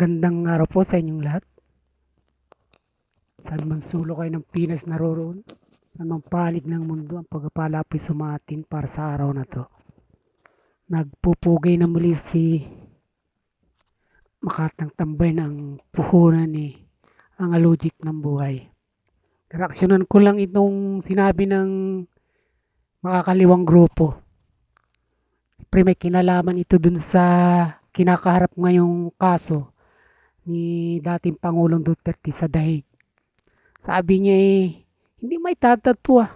Magandang araw po sa inyong lahat. Saan man sulok kayo ng Pinas naroroon, saan mang panig ng mundo, ang pagpapala po'y sumatin para sa araw na to. Nagpupugay na muli si Makatang Tambay ng puhunan ni ang alojik ng buhay. Reaksyonan ko lang itong sinabi ng makakaliwang grupo. Siyempre may kinalaman ito dun sa kinakaharap ngayong kaso ni dating Pangulong Duterte sa dahig. Sabi niya hindi may tatatwa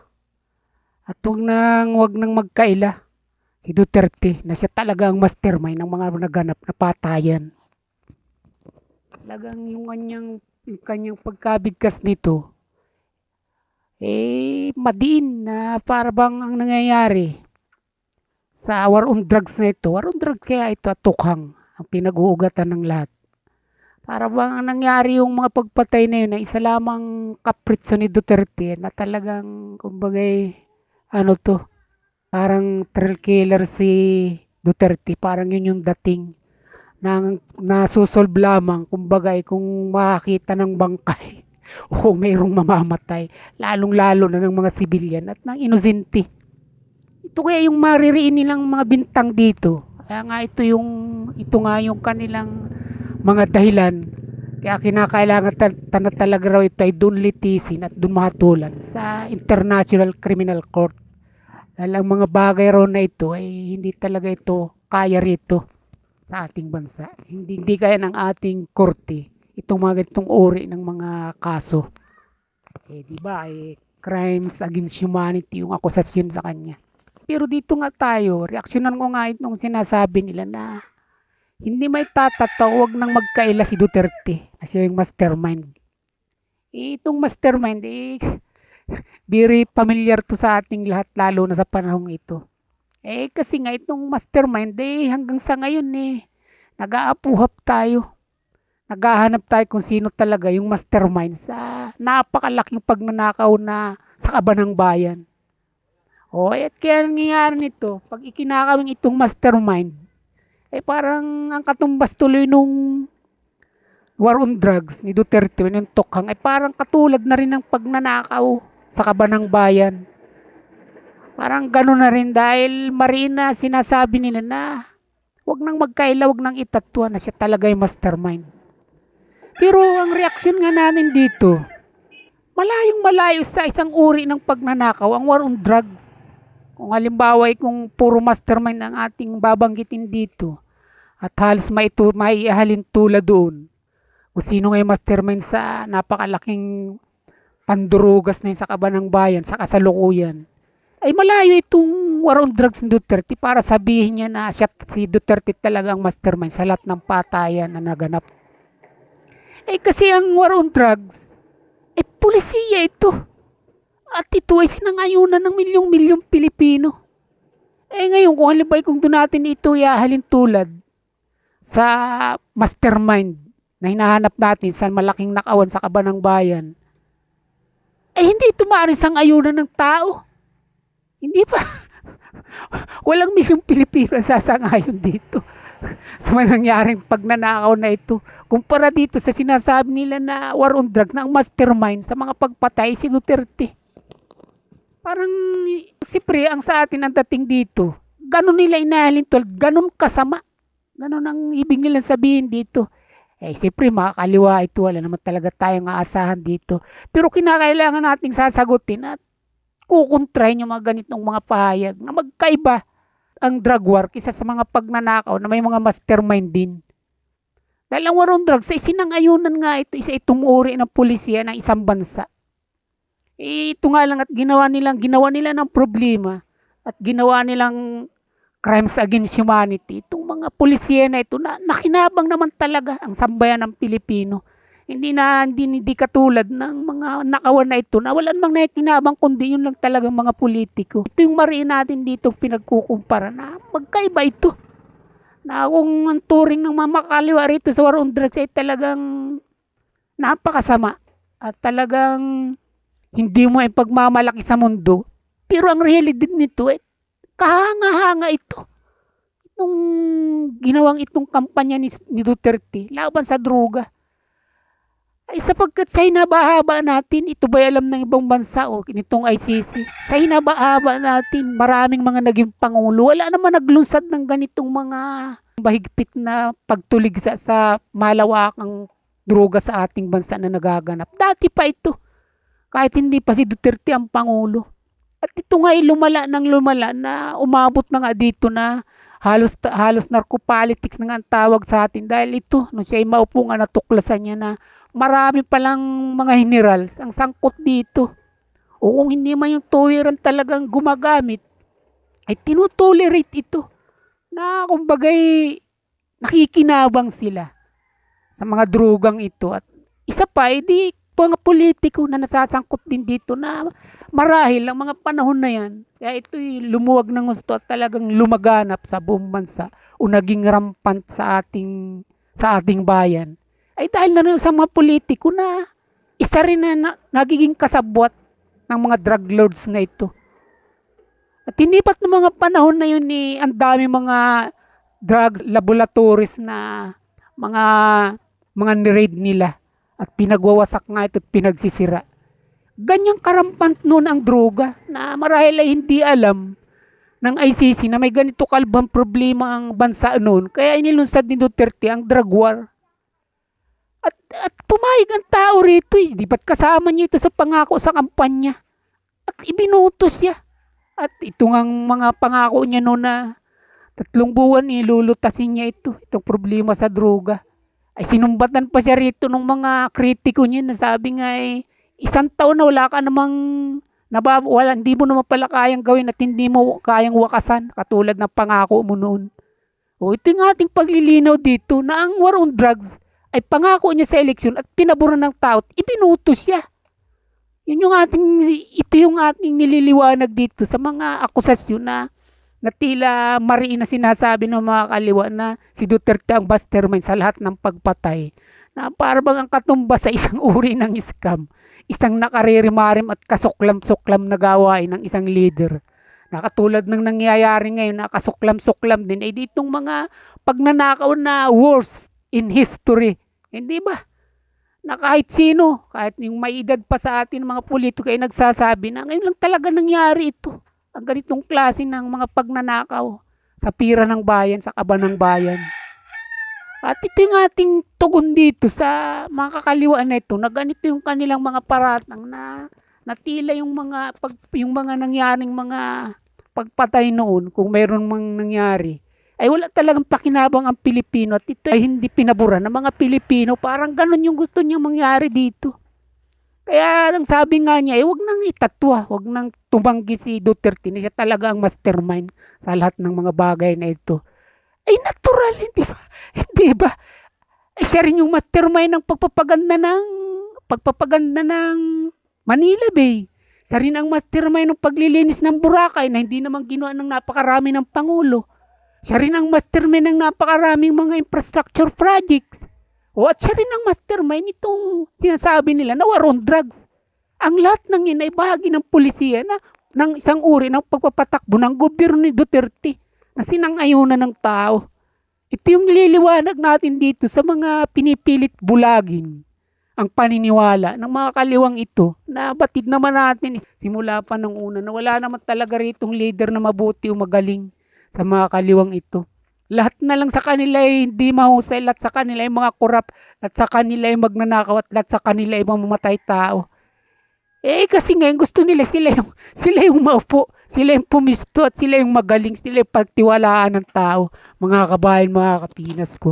at wag nang magkaila si Duterte na siya talaga ang mastermind ng mga naganap na patayan. Talagang yung kanyang pagkabigkas nito madiin na para bang ang nangyayari sa war on drugs na ito. War on drugs kaya ito at tukhang ang pinag-uugatan ng lahat. Para bang nangyari yung mga pagpatay na yun na isa lamang kapritso ni Duterte na talagang kumbagay parang thrill killer si Duterte, parang yun yung dating nang nasusolve lamang kumbagay kung makakita ng bangkay o mayroong mamamatay, lalong-lalo na ng mga sibilyan at ng inosente. Ito kaya yung maririin nilang mga bintang dito. Kaya nga ito nga yung kanilang mga dahilan kaya kinakailangan talaga raw ito ay doon litisin at doon mahatulan sa International Criminal Court. Dahil ang mga bagay raw na ito ay hindi talaga ito kaya rito sa ating bansa. Hindi kaya ng ating korte itong mga ganitong uri ng mga kaso. Di ba crimes against humanity yung akusasyon sa kanya. Pero dito nga tayo, reaksyonan ko nga itong sinasabi nila na hindi may tatatawag ng magkaila si Duterte na siya yung mastermind. Itong mastermind, very familiar to sa ating lahat lalo na sa panahong ito. Kasi nga itong mastermind, hanggang sa ngayon nag-aapuhap tayo. Naghahanap tayo kung sino talaga yung mastermind sa napakalaking pagnanakaw na sa kabanang bayan. At kaya nangyayari nito, pag ikinakawing itong mastermind, parang ang katumbas tuloy nung war on drugs ni Duterte, yung tukhang, parang katulad na rin ng pagnanakaw sa kabanang bayan. Parang gano'n na rin dahil marina sinasabi nila na wag nang magkaila, wag nang itatwa na siya talaga yung mastermind. Pero ang reaksyon nga natin dito, malayong malayo sa isang uri ng pagnanakaw, ang war on drugs. Kung halimbawa kung puro mastermind ang ating babanggitin dito, at halos maihalin tulad doon kung sino nga yung mastermind sa napakalaking pandurugas na yun sa kabanang bayan, sa kasalukuyan, ay malayo itong war on drugs ni Duterte para sabihin niya na si Duterte talaga ang mastermind sa lahat ng patayan na naganap. Kasi ang war on drugs, pulisiya ito. At ito ay sinangayunan ng milyong-milyong Pilipino. Ngayon, kung halimbawa kung doon natin ito ihahalin tulad sa mastermind na hinahanap natin sa malaking nakawan sa kabanang bayan, hindi ito maaaring sangayunan ng tao. Hindi pa. Walang milyong Pilipino sasangayon dito sa manangyaring pagnanakaw na ito. Kumpara dito sa sinasabi nila na war on drugs na ang mastermind sa mga pagpatay si Duterte. Parang siyempre ang sa atin ang dating dito, ganun nila inahalin tulad, ganun kasama. Ganun ang ibig nila sabihin dito. Siyempre makakaliwa ito, wala naman talaga tayong aasahan dito. Pero kinakailangan nating sasagutin at kukontrahin yung mga ganitong mga pahayag na magkaiba ang drug war kisa sa mga pagnanakaw na may mga mastermind din. Dahil ang war on drugs ay sinangayunan nga ito, isa itong uri ng pulisya ng isang bansa. Ito nga lang at ginawa nila ng problema at ginawa nilang crimes against humanity. Itong mga pulisya na ito na nakinabang naman talaga ang sambayan ng Pilipino. Hindi katulad ng mga nakawan na ito na wala namang nakinabang kundi yun lang talagang mga politiko. Ito yung mariin natin dito pinagkukumpara na magkaiba ito. Na kung ang turing ng mga makaliwa rito sa war on drugs ay talagang napakasama at talagang hindi mo pagmamalaki sa mundo. Pero ang realidad nito kahanga-hanga ito. nung ginawang itong kampanya ni Duterte laban sa droga. Ay sapagkat sa hinaba-haba natin, ito ba'y alam ng ibang bansa o nitong ICC? Sa hinaba-haba natin, maraming mga naging pangulo. Wala naman naglunsad ng ganitong mga mahigpit na pagtuligsa sa malawakang droga sa ating bansa na nagaganap. Dati pa ito, kahit hindi pa si Duterte ang pangulo. At ito nga ay lumala ng lumala na umabot na nga dito na halos narco-politics na nga ang tawag sa atin dahil ito, nung siya ay maupo nga natuklasan niya na marami palang mga generals ang sangkot dito. O kung hindi man yung tuwiran talagang gumagamit, ay tinutolerate ito na kumbagay nakikinabang sila sa mga drogang ito. At isa pa, edi mga politiko na nasasangkot din dito na marahil ang mga panahon na yan, kaya ito'y lumuwag ng gusto at talagang lumaganap sa buong bansa o naging rampant sa ating bayan, ay dahil na rin sa mga politiko na isa rin na nagiging kasabwat ng mga drug lords na ito. At hindi ba't ng mga panahon na yun ang dami mga drugs laboratories na mga niraid nila at pinagwawasak nga ito at pinagsisira. Ganyang karampant noon ang droga na marahil ay hindi alam ng ICC na may ganito kalbang problema ang bansa noon. Kaya inilunsad ni Duterte ang drug war. At pumayag ang tao rito eh. Di ba't kasama niya ito sa pangako sa kampanya? At ibinutos siya. At ito ngang mga pangako niya noon na 3 buwan ilulutasin niya ito. Itong problema sa droga. Ay sinumbatan pa siya rito ng mga kritiko niya na sabi nga 1 taon na wala ka namang hindi mo naman pala kayang gawin at hindi mo kayang wakasan katulad ng pangako mo noon. O ito yung ating paglilinaw dito na ang war on drugs ay pangako niya sa eleksyon at pinaboran ng tao at ibinutos siya. Ito yung ating nililiwanag dito sa mga akusasyon na tila mariin na sinasabi ng mga kaliwa na si Duterte ang mastermind sa lahat ng pagpatay. Na parang ang katumbas sa isang uri ng scam. Isang nakaririmarim at kasuklam-suklam na gawain ng isang leader. Na katulad ng nangyayari ngayon na kasuklam-suklam din ay ditong mga pagnanakaw na worst in history. Hindi ba? Na kahit sino, kahit yung may edad pa sa atin mga politiko ay nagsasabi na ngayon lang talaga nangyari ito. Ang ganitong klase ng mga pagnanakaw sa pira ng bayan, sa kaba ng bayan. At ito yung ating tugon dito sa mga kakaliwaan na ito, na ganito yung kanilang mga paratang na tila yung mga nangyaring mga pagpatay noon, kung mayroon mang nangyari, ay wala talagang pakinabang ang Pilipino at ito ay hindi pinabura ng mga Pilipino. Parang ganun yung gusto niyang mangyari dito. Kaya ang sabi nga niya, wag nang itatwa, wag nang tumanggi si Duterte na siya talaga ang mastermind sa lahat ng mga bagay na ito. Ay natural, hindi ba? Hindi ba? Ay siya rin yung mastermind ng pagpapaganda ng Manila Bay. Siya rin ang mastermind ng paglilinis ng Boracay na hindi naman ginawa ng napakarami ng Pangulo. Siya rin ang mastermind ng napakaraming mga infrastructure projects. O at siya rin ang mastermind itong sinasabi nila na war on drugs. Ang lahat ng yun ay bahagi ng pulisiya ng isang uri ng pagpapatakbo ng gobyerno ni Duterte na sinang-ayunan ng tao. Ito yung nililiwanag natin dito sa mga pinipilit bulagin ang paniniwala ng mga kaliwang ito na batid naman natin simula pa ng una na wala naman talaga ritong leader na mabuti o magaling sa mga kaliwang ito. Lahat na lang sa kanila ay hindi mahusay, lahat sa kanila ay mga korap, lahat sa kanila ay magnanakaw at lahat sa kanila ay mamamatay tao. Kasi ngayon gusto nila sila yung maupo, sila yung pumisto at sila yung magaling, sila yung pagtiwalaan ng tao. Mga kabayan, mga kapinas ko.